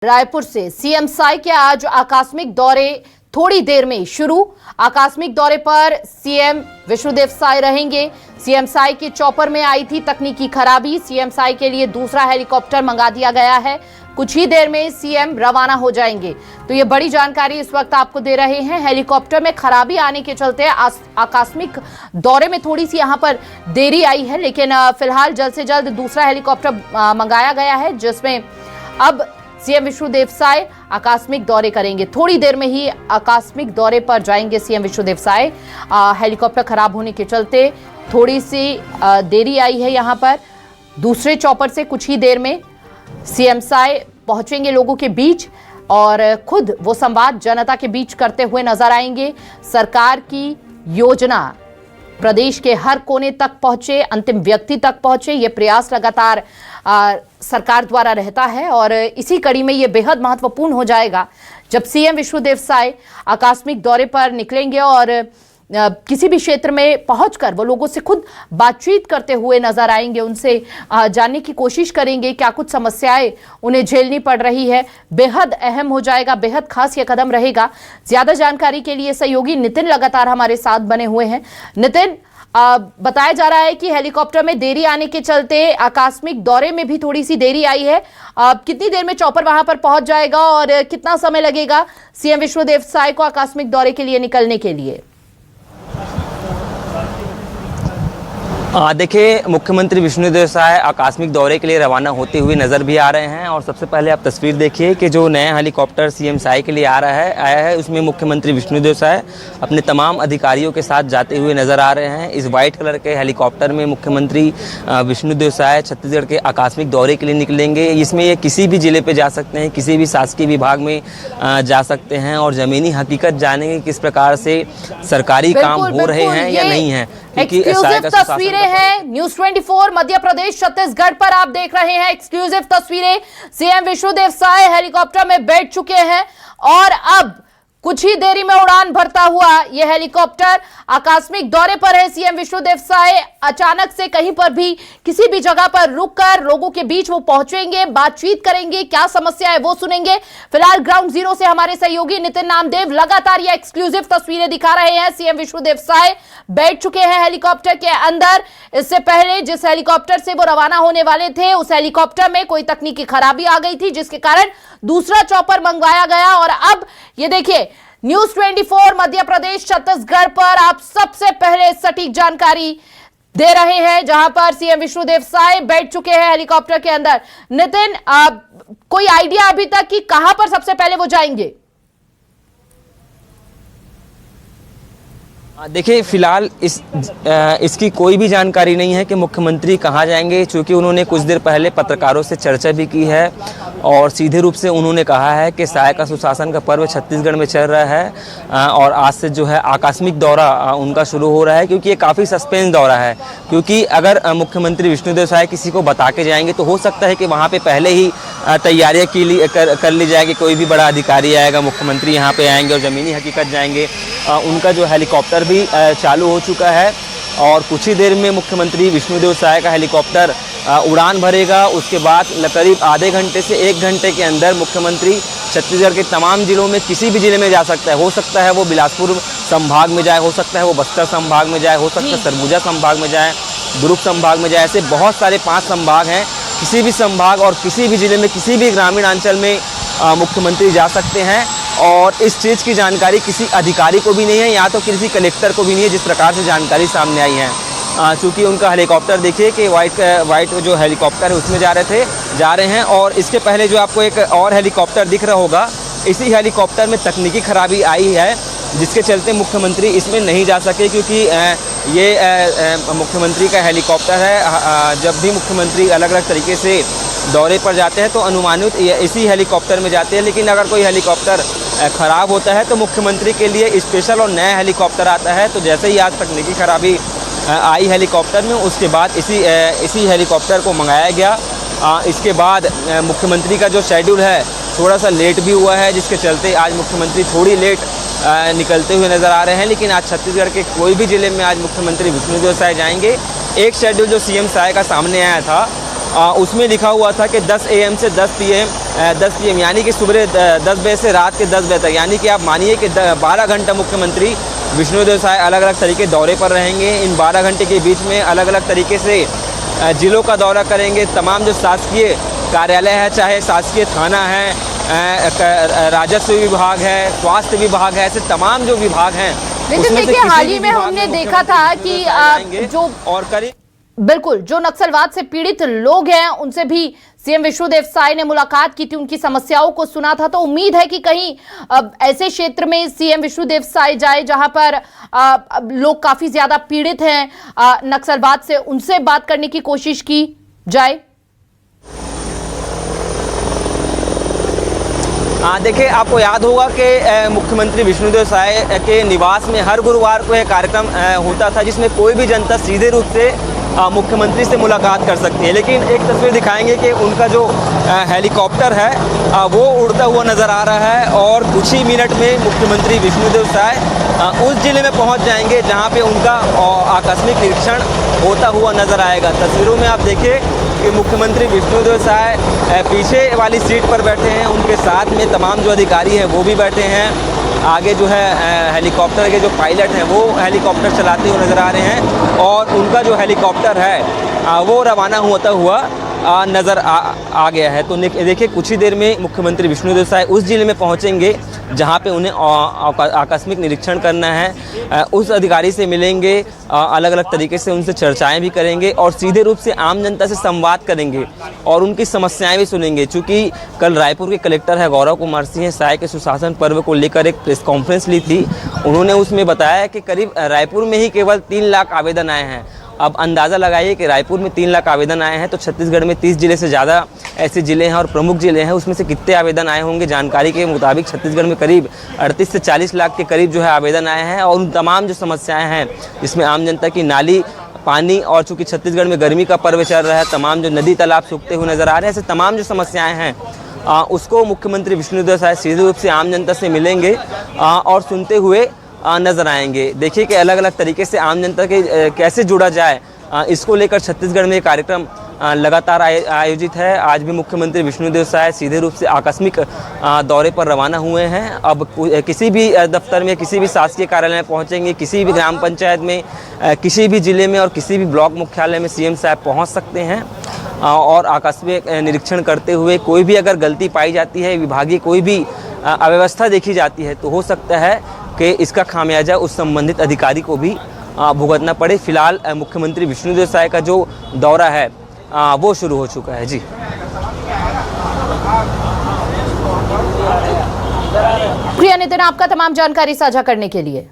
रायपुर से सीएम साई के आज आकस्मिक दौरे थोड़ी देर में शुरू। आकस्मिक दौरे पर सीएम विष्णुदेव साई रहेंगे। सीएम साई के चॉपर में आई थी तकनीकी खराबी। सीएम साई के लिए दूसरा हेलीकॉप्टर मंगा दिया गया है। कुछ ही देर में सीएम रवाना हो जाएंगे। तो ये बड़ी जानकारी इस वक्त आपको दे रहे हैं। हेलीकॉप्टर में खराबी आने के चलते आकस्मिक दौरे में थोड़ी सी यहां पर देरी आई है, लेकिन फिलहाल जल्द से जल्द दूसरा हेलीकॉप्टर मंगाया गया है, जिसमें अब सीएम विष्णुदेव साई आकस्मिक दौरे करेंगे। थोड़ी देर में ही आकस्मिक दौरे पर जाएंगे सीएम विष्णुदेव साई। हेलीकॉप्टर खराब होने के चलते थोड़ी सी देरी आई है। यहां पर दूसरे चॉपर से कुछ ही देर में सीएम साई पहुंचेंगे लोगों के बीच और खुद वो संवाद जनता के बीच करते हुए नजर आएंगे। सरकार की योजना प्रदेश के हर कोने तक पहुंचे, अंतिम व्यक्ति तक पहुंचे, ये प्रयास लगातार सरकार द्वारा रहता है और इसी कड़ी में ये बेहद महत्वपूर्ण हो जाएगा जब सीएम विष्णुदेव साई आकस्मिक दौरे पर निकलेंगे और किसी भी क्षेत्र में पहुंचकर वो लोगों से खुद बातचीत करते हुए नजर आएंगे। उनसे जानने की कोशिश करेंगे क्या कुछ समस्याएं उन्हें झेलनी पड़ रही है। बेहद अहम हो जाएगा, बेहद खास ये कदम रहेगा। ज्यादा जानकारी के लिए सहयोगी नितिन लगातार हमारे साथ बने हुए हैं। नितिन, बताया जा रहा है कि हेलीकॉप्टर में देरी आने के चलते आकस्मिक दौरे में भी थोड़ी सी देरी आई है। कितनी देर में चॉपर वहां पर पहुंच जाएगा और कितना समय लगेगा सीएम विष्णुदेव साई को आकस्मिक दौरे के लिए निकलने के लिए? देखिए, मुख्यमंत्री विष्णुदेव साई आकस्मिक दौरे के लिए रवाना होते हुए नज़र भी आ रहे हैं और सबसे पहले आप तस्वीर देखिए कि जो नया हेलीकॉप्टर सीएम साई के लिए आया है उसमें मुख्यमंत्री विष्णुदेव साई अपने तमाम अधिकारियों के साथ जाते हुए नज़र आ रहे हैं। इस वाइट कलर के हेलीकॉप्टर में मुख्यमंत्री विष्णुदेव साई छत्तीसगढ़ के आकस्मिक दौरे के लिए निकलेंगे। इसमें ये किसी भी जिले पर जा सकते हैं, किसी भी शासकीय विभाग में जा सकते हैं और ज़मीनी हकीकत जानेंगे किस प्रकार से सरकारी काम हो रहे हैं या नहीं है। एक्सक्लूसिव तस्वीरें हैं न्यूज़ 24 मध्य प्रदेश छत्तीसगढ़ पर आप देख रहे हैं। एक्सक्लूसिव तस्वीरें, सीएम विष्णुदेव साई हेलीकॉप्टर में बैठ चुके हैं और अब कुछ ही देरी में उड़ान भरता हुआ यह हेलीकॉप्टर आकस्मिक दौरे पर है। सीएम विष्णुदेव साई अचानक से कहीं पर भी किसी भी जगह पर रुककर लोगों के बीच वो पहुंचेंगे, बातचीत करेंगे, क्या समस्या है वो सुनेंगे। फिलहाल ग्राउंड जीरो से हमारे सहयोगी नितिन नामदेव लगातार ये एक्सक्लूसिव तस्वीरें दिखा रहे हैं। सीएम विष्णुदेव साई बैठ चुके हैं हेलीकॉप्टर के अंदर। इससे पहले जिस हेलीकॉप्टर से वो रवाना होने वाले थे उस हेलीकॉप्टर में कोई तकनीकी खराबी आ गई थी, जिसके कारण दूसरा चॉपर मंगवाया गया और अब ये देखिए न्यूज़ 24 मध्य प्रदेश छत्तीसगढ़ पर आप सबसे पहले सटीक जानकारी दे रहे हैं, जहां पर सीएम विष्णुदेव साई बैठ चुके हैं हेलीकॉप्टर के अंदर। नितिन, कोई आइडिया अभी तक कि कहां पर सबसे पहले वो जाएंगे? देखिए, फिलहाल इसकी कोई भी जानकारी नहीं है कि मुख्यमंत्री कहां जाएंगे, क्योंकि उन्होंने कुछ देर पहले पत्रकारों से चर्चा भी की है और सीधे रूप से उन्होंने कहा है कि साई का सुशासन का पर्व छत्तीसगढ़ में चल रहा है और आज से जो है आकस्मिक दौरा उनका शुरू हो रहा है, क्योंकि ये काफ़ी सस्पेंस दौरा है। क्योंकि अगर मुख्यमंत्री विष्णुदेव साई किसी को बता के जाएंगे तो हो सकता है कि वहाँ पर पहले ही तैयारियाँ कर ली जाएगी। कोई भी बड़ा अधिकारी आएगा, मुख्यमंत्री यहाँ पर आएंगे और ज़मीनी हकीकत जाएंगे। उनका जो हेलीकॉप्टर भी चालू हो चुका है और कुछ ही देर में मुख्यमंत्री विष्णुदेव साई का हेलीकॉप्टर उड़ान भरेगा। उसके बाद करीब आधे घंटे से 1 घंटे के अंदर मुख्यमंत्री छत्तीसगढ़ के तमाम जिलों में किसी भी जिले में जा सकता है। हो सकता है वो बिलासपुर संभाग में जाए, हो सकता है वो बस्तर संभाग में जाए, हो सकता है सरगुजा संभाग में जाए, दुर्ग संभाग में जाए। ऐसे बहुत सारे 5 संभाग हैं। किसी भी संभाग और किसी भी जिले में, किसी भी ग्रामीण अंचल में मुख्यमंत्री जा सकते हैं और इस चीज़ की जानकारी किसी अधिकारी को भी नहीं है, या तो किसी कलेक्टर को भी नहीं है, जिस प्रकार से जानकारी सामने आई है। चूँकि उनका हेलीकॉप्टर देखिए कि वाइट जो हेलीकॉप्टर है उसमें जा रहे हैं और इसके पहले जो आपको एक और हेलीकॉप्टर दिख रहा होगा, इसी हेलीकॉप्टर में तकनीकी खराबी आई है, जिसके चलते मुख्यमंत्री इसमें नहीं जा सके। क्योंकि ये मुख्यमंत्री का हेलीकॉप्टर है। जब भी मुख्यमंत्री अलग अलग तरीके से दौरे पर जाते हैं तो अनुमानित इसी हेलीकॉप्टर में जाते हैं, लेकिन अगर कोई हेलीकॉप्टर ख़राब होता है तो मुख्यमंत्री के लिए स्पेशल और नया हेलीकॉप्टर आता है। तो जैसे ही आज तकनीकी खराबी आई हेलीकॉप्टर में, उसके बाद इसी हेलीकॉप्टर को मंगाया गया। इसके बाद मुख्यमंत्री का जो शेड्यूल है थोड़ा सा लेट भी हुआ है, जिसके चलते आज मुख्यमंत्री थोड़ी लेट निकलते हुए नज़र आ रहे हैं। लेकिन आज छत्तीसगढ़ के कोई भी ज़िले में आज मुख्यमंत्री विष्णुदेव साई जाएंगे। एक शेड्यूल जो सीएम साई का सामने आया था उसमें लिखा हुआ था कि 10 AM से 10 PM 10 PM, यानी कि सुबह 10 बजे से रात के 10 बजे तक, यानी कि आप मानिए कि 12 घंटा मुख्यमंत्री विष्णुदेव साय अलग अलग तरीके दौरे पर रहेंगे। इन 12 घंटे के बीच में अलग अलग तरीके से जिलों का दौरा करेंगे। तमाम जो शासकीय कार्यालय है, चाहे शासकीय थाना है, राजस्व विभाग है, स्वास्थ्य विभाग है, ऐसे तमाम जो विभाग हैं, लेकिन देखिए हाल ही में हमने देखा था कि जो और करीब बिल्कुल जो नक्सलवाद से पीड़ित लोग हैं उनसे भी सीएम विष्णुदेव साय ने मुलाकात की थी, उनकी समस्याओं को सुना था। तो उम्मीद है कि कहीं ऐसे क्षेत्र में सीएम विष्णुदेव साय जाए जहां पर लोग काफी ज्यादा पीड़ित हैं नक्सलवाद से, उनसे बात करने की कोशिश की जाए। देखिए, आपको याद होगा कि मुख्यमंत्री विष्णुदेव साय के निवास में हर गुरुवार को यह कार्यक्रम होता था जिसमें कोई भी जनता सीधे रूप से मुख्यमंत्री से मुलाकात कर सकती है। लेकिन एक तस्वीर दिखाएंगे कि उनका जो हेलीकॉप्टर है वो उड़ता हुआ नज़र आ रहा है और कुछ ही मिनट में मुख्यमंत्री विष्णुदेव साय उस जिले में पहुंच जाएंगे जहां पे उनका आकस्मिक निरीक्षण होता हुआ नज़र आएगा। तस्वीरों में आप देखिए कि मुख्यमंत्री विष्णुदेव साय पीछे वाली सीट पर बैठे हैं, उनके साथ में तमाम जो अधिकारी हैं वो भी बैठे हैं। आगे जो है हेलीकॉप्टर के जो पायलट हैं वो हेलीकॉप्टर चलाते हुए नज़र आ रहे हैं और उनका जो हेलीकॉप्टर है वो रवाना होता हुआ नज़र आ गया है। तो देखिए कुछ ही देर में मुख्यमंत्री विष्णुदेव साय उस जिले में पहुंचेंगे जहां पे उन्हें आकस्मिक निरीक्षण करना है। उस अधिकारी से मिलेंगे, अलग अलग तरीके से उनसे चर्चाएं भी करेंगे और सीधे रूप से आम जनता से संवाद करेंगे और उनकी समस्याएं भी सुनेंगे। चूँकि कल रायपुर के कलेक्टर है गौरव कुमार सिंह साय के सुशासन पर्व को लेकर एक प्रेस कॉन्फ्रेंस ली थी। उन्होंने उसमें बताया कि करीब रायपुर में ही केवल 3 लाख आवेदन आए हैं। अब अंदाज़ा लगाइए कि रायपुर में 3 लाख आवेदन आए हैं तो छत्तीसगढ़ में 30 जिले से ज़्यादा ऐसे जिले हैं और प्रमुख जिले हैं, उसमें से कितने आवेदन आए होंगे। जानकारी के मुताबिक छत्तीसगढ़ में करीब 38 से 40 लाख के करीब जो है आवेदन आए हैं और उन तमाम जो समस्याएं हैं जिसमें आम जनता की नाली, पानी और चूँकि छत्तीसगढ़ में गर्मी का पर्व चल रहा है, तमाम जो नदी तालाब सूखते हुए नज़र आ रहे हैं, ऐसे तमाम जो समस्याएँ हैं उसको मुख्यमंत्री विष्णुदेव साय सीधे रूप से आम जनता से मिलेंगे और सुनते हुए नजर आएंगे। देखिए कि अलग अलग तरीके से आम जनता के कैसे जुड़ा जाए, इसको लेकर छत्तीसगढ़ में कार्यक्रम लगातार आयोजित है। आज भी मुख्यमंत्री विष्णुदेव साय सीधे रूप से आकस्मिक दौरे पर रवाना हुए हैं। अब किसी भी दफ्तर में, किसी भी शासकीय कार्यालय में पहुंचेंगे, किसी भी ग्राम पंचायत में, किसी भी जिले में और किसी भी ब्लॉक मुख्यालय में सीएम साहब पहुंच सकते हैं और आकस्मिक निरीक्षण करते हुए कोई भी अगर गलती पाई जाती है, विभागीय कोई भी अव्यवस्था देखी जाती है तो हो सकता है कि इसका खामियाजा उस संबंधित अधिकारी को भी भुगतना पड़े। फिलहाल मुख्यमंत्री विष्णुदेव साय का जो दौरा है वो शुरू हो चुका है। जी, प्रिया नितिन, आपका तमाम जानकारी साझा करने के लिए।